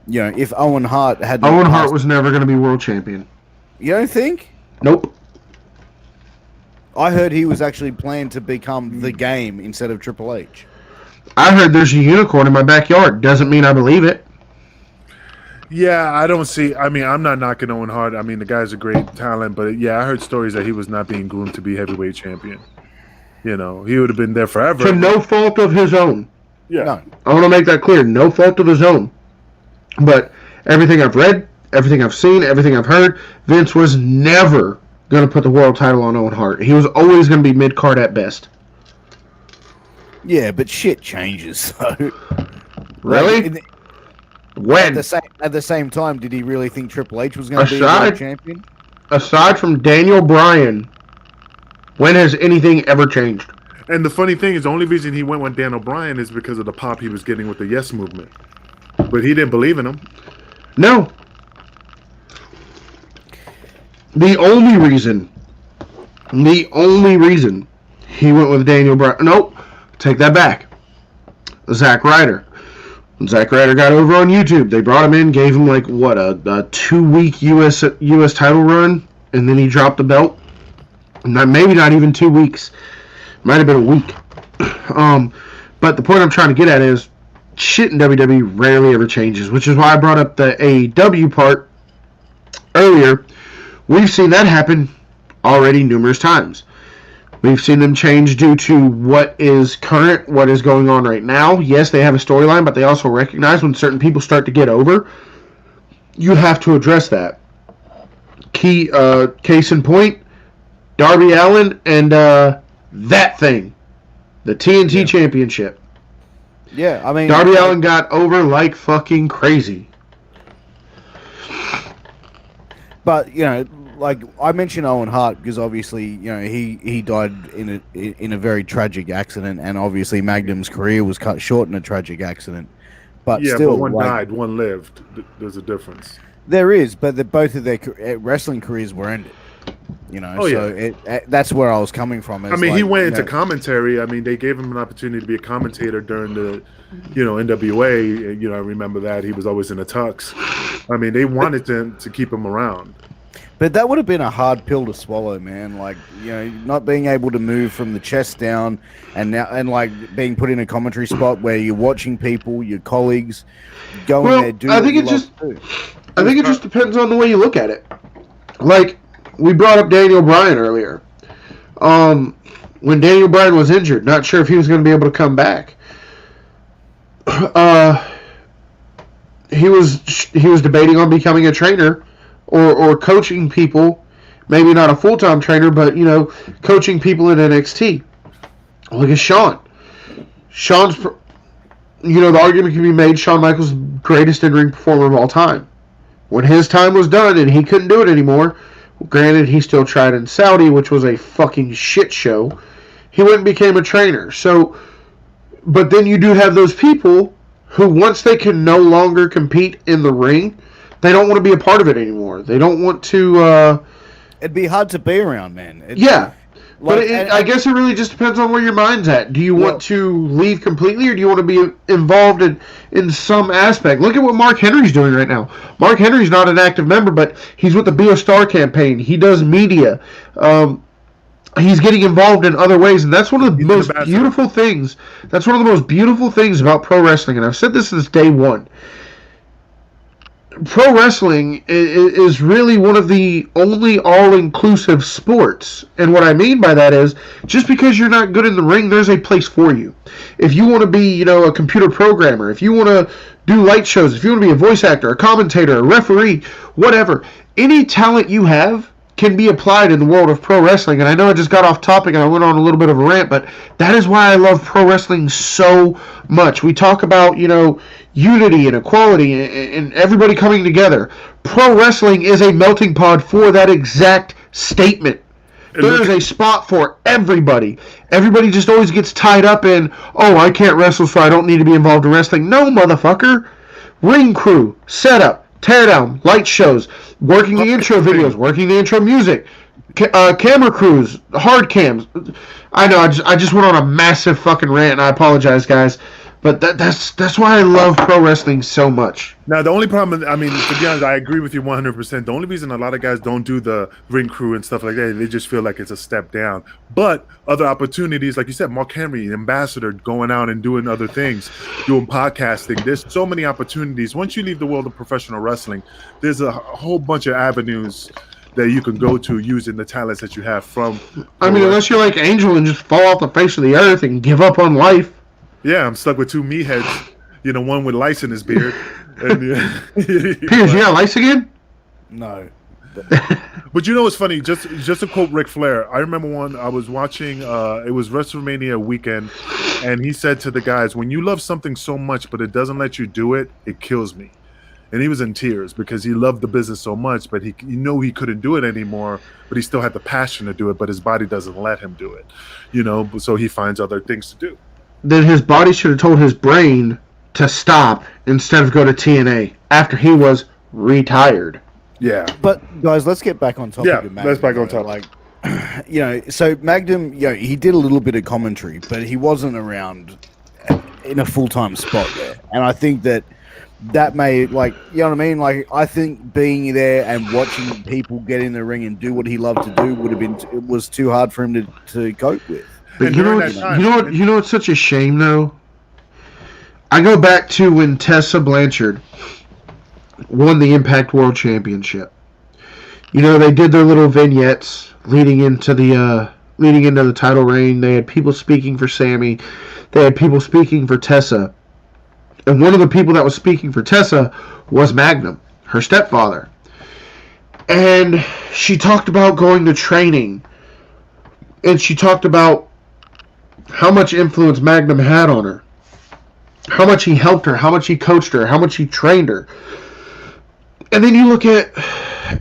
You know, if Owen Hart had Owen Hart was never going to be world champion. You don't think? Nope. I heard he was actually planned to become the Game instead of Triple H. I heard there's a unicorn in my backyard. Doesn't mean I believe it. Yeah, I don't see. I mean, I'm not knocking Owen Hart. I mean, the guy's a great talent, but yeah, I heard stories that he was not being groomed to be heavyweight champion. You know, he would have been there forever. To no fault of his own. Yeah. No. I want to make that clear. No fault of his own. But everything I've read, everything I've seen, everything I've heard, Vince was never going to put the world title on Owen Hart. He was always going to be mid-card at best. Yeah, but shit changes, so. Really? Like, When? at the same time, did he really think Triple H was going to be the world champion? Aside from Daniel Bryan, when has anything ever changed? And the funny thing is, the only reason he went with Dan O'Brien is because of the pop he was getting with the Yes movement. But he didn't believe in him. No. The only reason he went with Daniel Bryan. Nope. Take that back. Zack Ryder. When Zack Ryder got over on YouTube, they brought him in, gave him like what a 2-week U.S. title run, and then he dropped the belt. Maybe not even 2 weeks. Might have been a week. But the point I'm trying to get at is shit in WWE rarely ever changes, which is why I brought up the AEW part earlier. We've seen that happen already numerous times. We've seen them change due to what is current, what is going on right now. Yes, they have a storyline, but they also recognize when certain people start to get over, you have to address that. Case in point, Darby Allin and that thing, the TNT Championship. Yeah, I mean, Darby Allin got over like fucking crazy. But, you know, like I mentioned Owen Hart because obviously, you know, he died in a very tragic accident, and obviously Magnum's career was cut short in a tragic accident. But Yeah, still, but one like, died, one lived. There's a difference. there is, but both of their wrestling careers were ended. You know, Oh, so that's where I was coming from. I mean, he went into commentary. I mean, they gave him an opportunity to be a commentator during the, NWA. You know, I remember that. He was always in a tux. I mean, they wanted to keep him around. But that would have been a hard pill to swallow, man. Like, you know, not being able to move from the chest down and like being put in a commentary spot where you're watching people, your colleagues, go in there, do I think it just depends on the way you look at it. Like, we brought up Daniel Bryan earlier. When Daniel Bryan was injured, not sure if he was going to be able to come back. He was debating on becoming a trainer or coaching people, maybe not a full-time trainer, but, coaching people in NXT. Look at Shawn. Shawn's, the argument can be made Shawn Michaels the greatest in-ring performer of all time. When his time was done and he couldn't do it anymore, granted, he still tried in Saudi, which was a fucking shit show. He went and became a trainer. So, but then you do have those people who, once they can no longer compete in the ring, they don't want to be a part of it anymore. They don't want to... It'd be hard to be around, man. I guess it really just depends on where your mind's at. Do you want to leave completely, or do you want to be involved in some aspect? Look at what Mark Henry's doing right now. Mark Henry's not an active member, but he's with the Be a Star campaign. He does media. He's getting involved in other ways, and that's one of the most beautiful things. That's one of the most beautiful things about pro wrestling, and I've said this since day one. Pro wrestling is really one of the only all-inclusive sports. And what I mean by that is, just because you're not good in the ring, there's a place for you. If you want to be, a computer programmer, if you want to do light shows, if you want to be a voice actor, a commentator, a referee, whatever, any talent you have, can be applied in the world of pro wrestling. And I know I just got off topic and I went on a little bit of a rant, but that is why I love pro wrestling so much. We talk about, unity and equality and everybody coming together. Pro wrestling is a melting pot for that exact statement. There is a spot for everybody. Everybody just always gets tied up in, oh, I can't wrestle, so I don't need to be involved in wrestling. No, motherfucker. Ring crew, setup, teardown, light shows, working the intro videos, working the intro music, camera crews, hard cams. I know, I just went on a massive fucking rant, and I apologize, guys. But that's why I love pro wrestling so much. Now, the only problem, to be honest, I agree with you 100%. The only reason a lot of guys don't do the ring crew and stuff like that, they just feel like it's a step down. But other opportunities, like you said, Mark Henry, ambassador, going out and doing other things, doing podcasting. There's so many opportunities. Once you leave the world of professional wrestling, there's a whole bunch of avenues that you can go to using the talents that you have from. Unless you're like Angel and just fall off the face of the earth and give up on life. Yeah, I'm stuck with two meatheads. One with lice in his beard. And, Piers, you got lice again? No. But what's funny? Just to quote Ric Flair, I remember one I was watching. It was WrestleMania weekend, and he said to the guys, "When you love something so much, but it doesn't let you do it, it kills me." And he was in tears because he loved the business so much, but he couldn't do it anymore. But he still had the passion to do it, but his body doesn't let him do it. So he finds other things to do. Then his body should have told his brain to stop instead of go to TNA after he was retired. Yeah. But guys, let's get back on topic. Yeah, of Magnum, let's back on topic. So Magnum, he did a little bit of commentary, but he wasn't around in a full-time spot there. And I think that may, you know what I mean? I think being there and watching people get in the ring and do what he loved to do was too hard for him to cope with. But you know what's such a shame though? I go back to when Tessa Blanchard won the Impact World Championship. They did their little vignettes leading into the title reign. They had people speaking for Sammy. They had people speaking for Tessa. And one of the people that was speaking for Tessa was Magnum, her stepfather. And she talked about going to training. And she talked about how much influence Magnum had on her. How much he helped her, how much he coached her, how much he trained her. And then you look at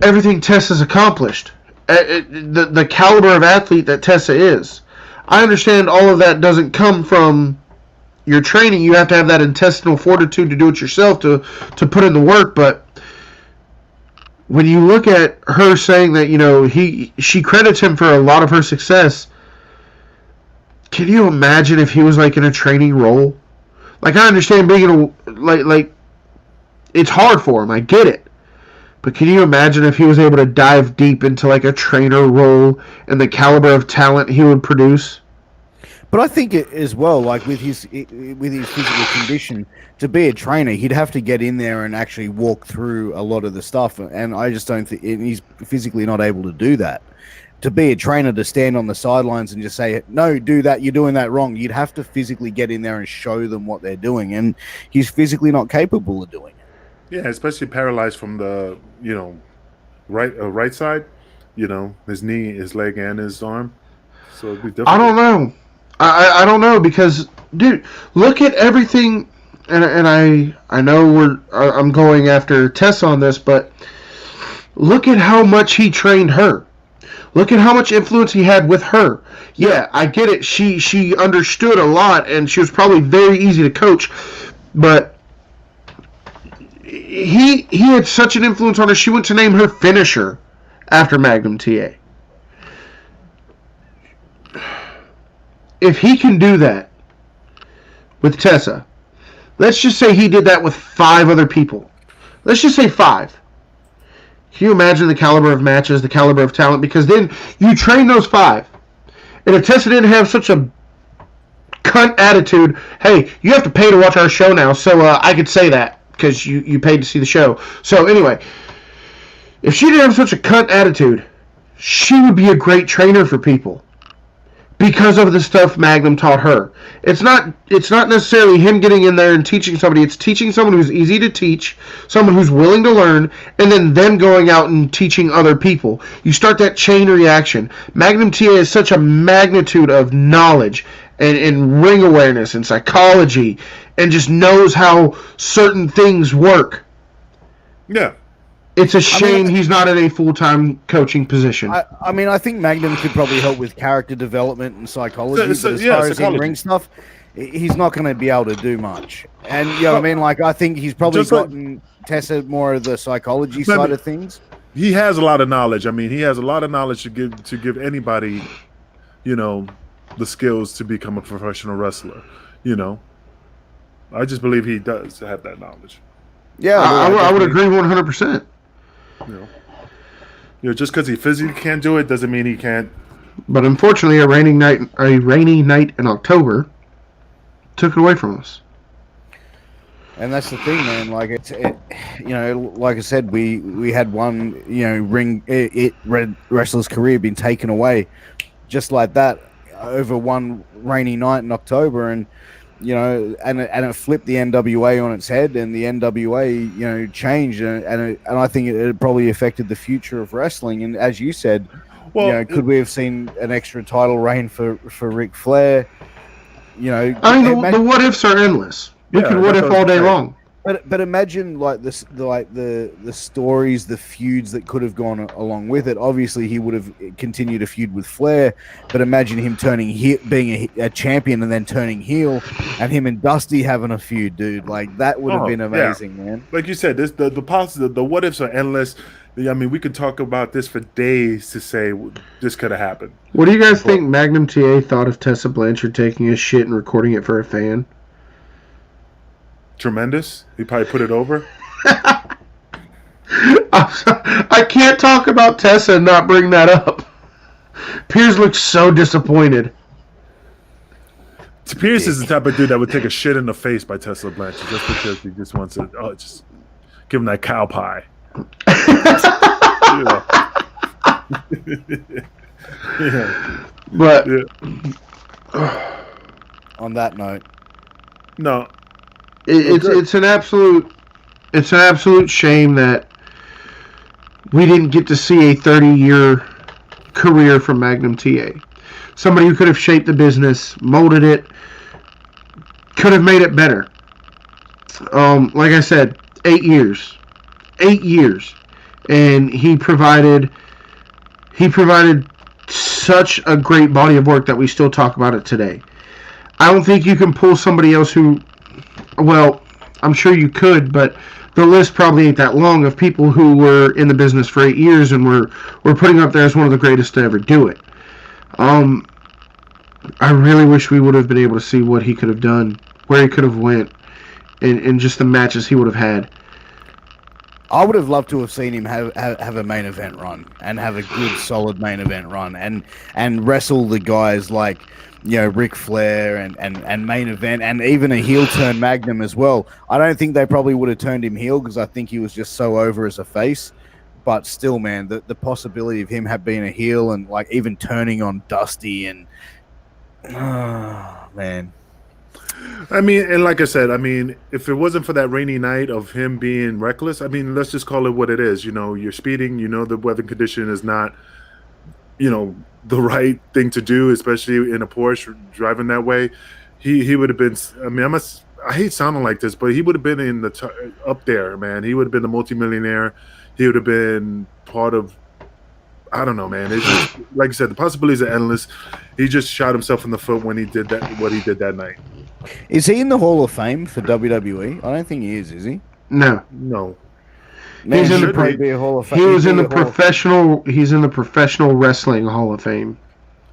everything Tessa's accomplished. The caliber of athlete that Tessa is. I understand all of that doesn't come from your training. You have to have that intestinal fortitude to do it yourself, to put in the work. But when you look at her saying that, she credits him for a lot of her success. Can you imagine if he was in a training role? I understand being it's hard for him. I get it. But can you imagine if he was able to dive deep into a trainer role and the caliber of talent he would produce? But I think as well, with his physical condition, to be a trainer, he'd have to get in there and actually walk through a lot of the stuff. And I just don't think he's physically not able to do that. To be a trainer, to stand on the sidelines and just say, no, do that, you're doing that wrong. You'd have to physically get in there and show them what they're doing. And he's physically not capable of doing it. Yeah, especially paralyzed from the, right side, his knee, his leg, and his arm. So it'd be difficult. I don't know. I don't know because, dude, look at everything. And I know I'm going after Tess on this, but look at how much he trained her. Look at how much influence he had with her. Yeah, I get it. She understood a lot, and she was probably very easy to coach. But he had such an influence on her, she went to name her finisher after Magnum TA. If he can do that with Tessa, let's just say he did that with 5 other people. Let's just say 5. Can you imagine the caliber of matches, the caliber of talent? Because then you train those 5. And if Tessa didn't have such a cunt attitude, hey, you have to pay to watch our show now, so I could say that because you paid to see the show. So anyway, if she didn't have such a cunt attitude, she would be a great trainer for people. because of the stuff Magnum taught her. It's not necessarily him getting in there and teaching somebody. It's teaching someone who's easy to teach, someone who's willing to learn, and then them going out and teaching other people. You start that chain reaction. Magnum TA is such a magnitude of knowledge and ring awareness and psychology, and just knows how certain things work. Yeah. It's a shame he's not in a full-time coaching position. I mean, I think Magnum could probably help with character development and psychology, but as far as in-ring stuff, he's not going to be able to do much. And, you know what I mean? Like, I think he's probably gotten Tessa more of the psychology side of things. He has a lot of knowledge. I mean, he has a lot of knowledge to give anybody, you know, the skills to become a professional wrestler, you know. I just believe he does have that knowledge. Yeah, I would agree 100%. You know, just because he physically can't do it doesn't mean he can't. But unfortunately, a rainy night in October took it away from us. And that's the thing, man. Like you know, like I said, we had one, you know, wrestler's career been taken away, just like that, over one rainy night in October, and you know, and it flipped the NWA on its head, and the NWA, you know, changed, and I think it probably affected the future of wrestling. And as you said, well, you know, could we have seen an extra title reign for Ric Flair? You know, I mean, the what ifs are endless. We can what if all day long. But imagine like this, the stories, the feuds that could have gone along with it. Obviously, he would have continued a feud with Flair, but imagine him being a champion and then turning heel, and him and Dusty having a feud, dude. Like that would have been amazing, man. Like you said, the what ifs are endless. I mean, we could talk about this for days to say this could have happened. What do you guys think Magnum TA thought of Tessa Blanchard taking his shit and recording it for a fan? Tremendous. He probably put it over. I can't talk about Tessa and not bring that up. Piers looks so disappointed. Pierce is the type of dude that would take a shit in the face by Tessa Blanchard just because he just wants to just give him that cow pie. Yeah. But on that note, no. It's an absolute shame that we didn't get to see a 30-year career from Magnum TA. Somebody who could have shaped the business, molded it, could have made it better. Like I said, 8 years, and he provided such a great body of work that we still talk about it today. I don't think you can pull somebody else who. Well, I'm sure you could, but the list probably ain't that long of people who were in the business for 8 years and were putting up there as one of the greatest to ever do it. I really wish we would have been able to see what he could have done, where he could have went, and just the matches he would have had. I would have loved to have seen him have a main event run and have a good, solid main event run and wrestle the guys like, you know, Ric Flair and main event, and even a heel turn Magnum as well. I don't think they probably would have turned him heel because I think he was just so over as a face. But still, man, the possibility of him being a heel and like even turning on Dusty and man. I mean, and like I said, I mean, if it wasn't for that rainy night of him being reckless, I mean, let's just call it what it is. You know, you're speeding. You know, the weather condition is not, you know, the right thing to do, especially in a Porsche driving that way. He would have been. I mean, I hate sounding like this, but he would have been in the up there, man. He would have been a multimillionaire. He would have been part of. I don't know, man. It's just, like I said, the possibilities are endless. He just shot himself in the foot when he did that. What he did that night. Is he in the Hall of Fame for WWE? I don't think he is he? No. Man, he's in the be a Hall of Fame. He was in the professional. He's in the Professional Wrestling Hall of Fame.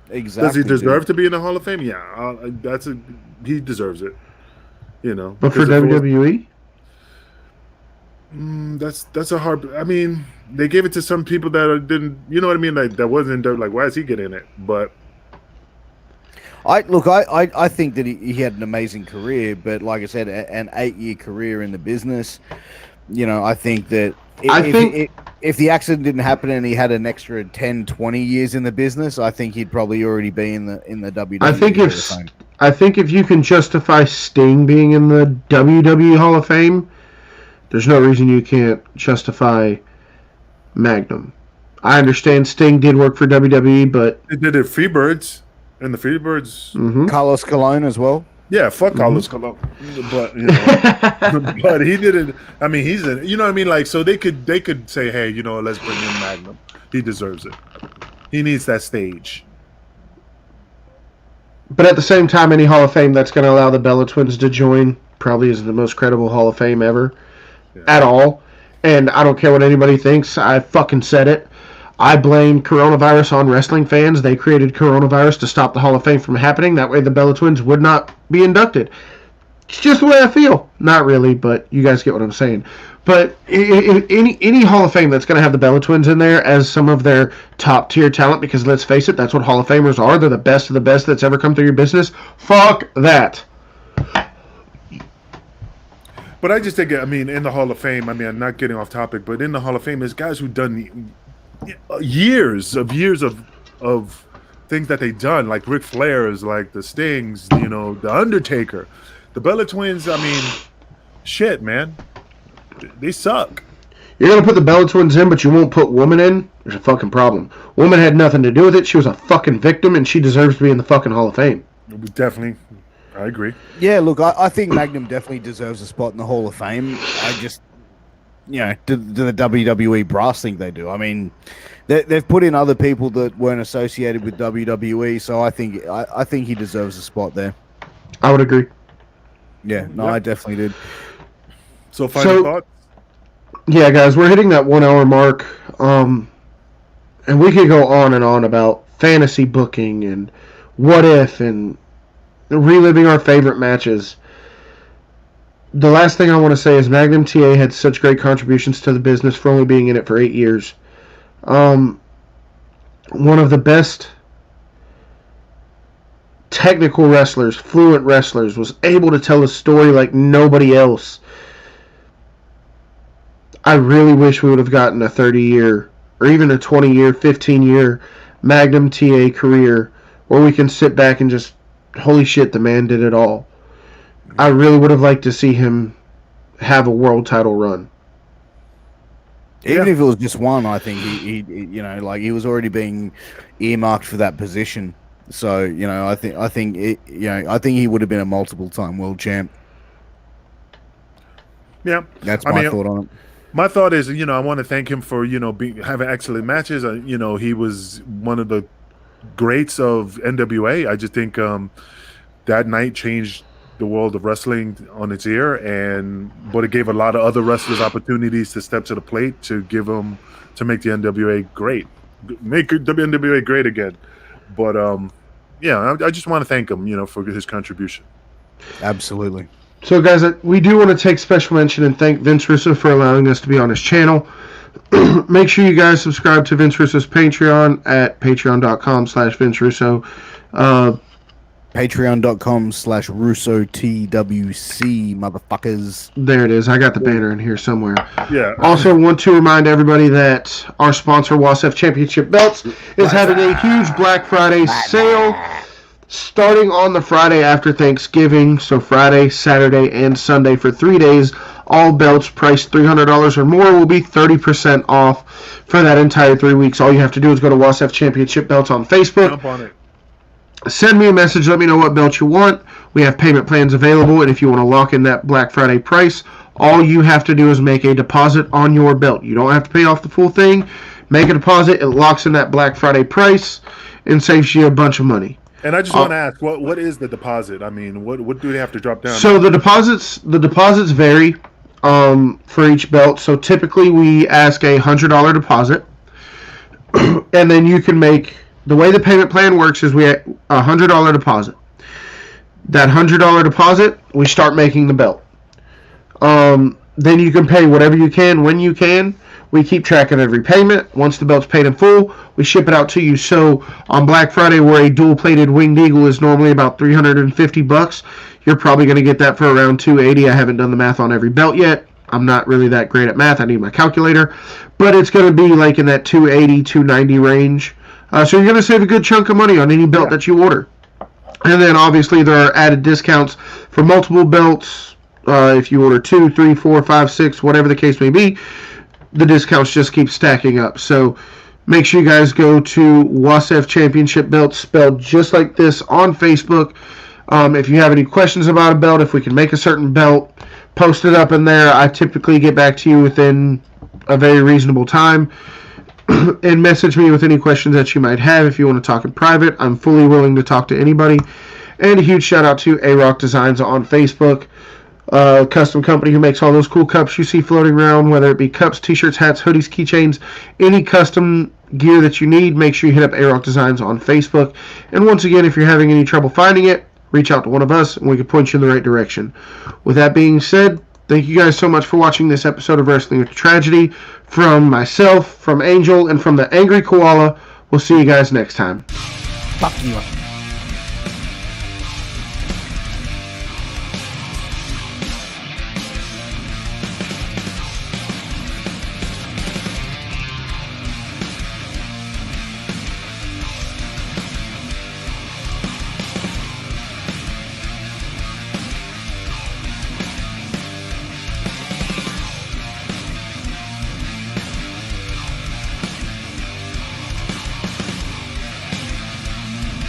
Exactly. Does he deserve to be in the Hall of Fame? Yeah, he deserves it. You know, but for WWE, that's a hard. I mean, they gave it to some people that didn't. You know what I mean? Like that wasn't like, why is he getting it? But I think that he had an amazing career, but like I said, an 8-year career in the business. You know, I think that If the accident didn't happen and he had an extra 10, 20 years in the business, I think he'd probably already be in the WWE. I think if you can justify Sting being in the WWE Hall of Fame, there's no reason you can't justify Magnum. I understand Sting did work for WWE, but They did it Freebirds, and the Freebirds. Mhm. Carlos Colon as well. Yeah, fuck Carlos Colon, but you know, but he didn't. I mean, he's in. You know what I mean? Like, so they could say, hey, you know, let's bring in Magnum. He deserves it. He needs that stage. But at the same time, any Hall of Fame that's going to allow the Bella Twins to join probably is the most credible Hall of Fame ever at all. And I don't care what anybody thinks. I fucking said it. I blame coronavirus on wrestling fans. They created coronavirus to stop the Hall of Fame from happening. That way the Bella Twins would not be inducted. It's just the way I feel. Not really, but you guys get what I'm saying. But any Hall of Fame that's going to have the Bella Twins in there as some of their top-tier talent, because let's face it, that's what Hall of Famers are. They're the best of the best that's ever come through your business. Fuck that. But I just think, I mean, in the Hall of Fame, I mean, I'm not getting off topic, but in the Hall of Fame, there's guys who've done years of things that they've done, like Ric Flair's, like the Stings, you know, the Undertaker, the Bella Twins. I mean, shit, man, they suck. You're going to put the Bella Twins in, but you won't put Woman in? There's a fucking problem. Woman had nothing to do with it. She was a fucking victim, and she deserves to be in the fucking Hall of Fame. Definitely. I agree. Yeah, look, I think Magnum definitely deserves a spot in the Hall of Fame. I just, you know, do the WWE brass think they do? I mean, they've put in other people that weren't associated with WWE, so I think he deserves a spot there. I would agree. Yeah, no, I definitely did. So, final thoughts? Yeah, guys, we're hitting that 1 hour mark, and we could go on and on about fantasy booking and what if and reliving our favorite matches. The last thing I want to say is Magnum TA had such great contributions to the business for only being in it for 8 years. One of the best technical wrestlers, fluent wrestlers, was able to tell a story like nobody else. I really wish we would have gotten a 30-year or even a 20-year, 15-year Magnum TA career where we can sit back and just, holy shit, the man did it all. I really would have liked to see him have a world title run. Even if it was just one, I think he you know, like he was already being earmarked for that position. So, you know, I think he would have been a multiple-time world champ. Yeah, that's my thought on it. My thought is, you know, I want to thank him for, you know, having excellent matches. You know, he was one of the greats of NWA. I just think that night changed the world of wrestling on its ear, but it gave a lot of other wrestlers opportunities to step to the plate to make the NWA great, make the NWA great again. But yeah, I just want to thank him, you know, for his contribution. Absolutely. So, guys, we do want to take special mention and thank Vince Russo for allowing us to be on his channel. Make sure you guys subscribe to Vince Russo's Patreon at patreon.com/Vince Russo. Patreon.com/RussoTWC, motherfuckers. There it is. I got the banner in here somewhere. Yeah. Also, want to remind everybody that our sponsor, WASF Championship Belts, is having a huge Black Friday sale starting on the Friday after Thanksgiving. So Friday, Saturday, and Sunday for 3 days. All belts priced $300 or more will be 30% off for that entire 3 weeks. All you have to do is go to WASF Championship Belts on Facebook. Jump on it. Send me a message. Let me know what belt you want. We have payment plans available, and if you want to lock in that Black Friday price, all you have to do is make a deposit on your belt. You don't have to pay off the full thing. Make a deposit. It locks in that Black Friday price and saves you a bunch of money. And I just want to ask, what is the deposit? I mean, what do they have to drop down? So the deposits vary for each belt. So typically we ask a $100 deposit, and then you can make. The way the payment plan works is we have a $100 deposit. That $100 deposit, we start making the belt. Then you can pay whatever you can when you can. We keep track of every payment. Once the belt's paid in full, we ship it out to you. So on Black Friday, where a dual-plated Winged Eagle is normally about $350, you're probably going to get that for around $280. I haven't done the math on every belt yet. I'm not really that great at math. I need my calculator. But it's going to be like in that 280, 290 range. So you're going to save a good chunk of money on any belt that you order. And then obviously there are added discounts for multiple belts. If you order 2, 3, 4, 5, 6, whatever the case may be, the discounts just keep stacking up. So make sure you guys go to WASF Championship Belts, spelled just like this, on Facebook. If you have any questions about a belt, if we can make a certain belt, post it up in there. I typically get back to you within a very reasonable time. And message me with any questions that you might have. If you want to talk in private, I'm fully willing to talk to anybody. And a huge shout out to A-Rock Designs on Facebook, custom company who makes all those cool cups you see floating around, whether it be cups, t-shirts, hats, hoodies, keychains, any custom gear that you need. Make sure you hit up A-Rock Designs on Facebook. And once again, if you're having any trouble finding it, reach out to one of us and we can point you in the right direction. With that being said, thank you guys so much for watching this episode of Wrestling with Tragedy. From myself, from Angel, and from the Angry Koala, we'll see you guys next time. Fuck you.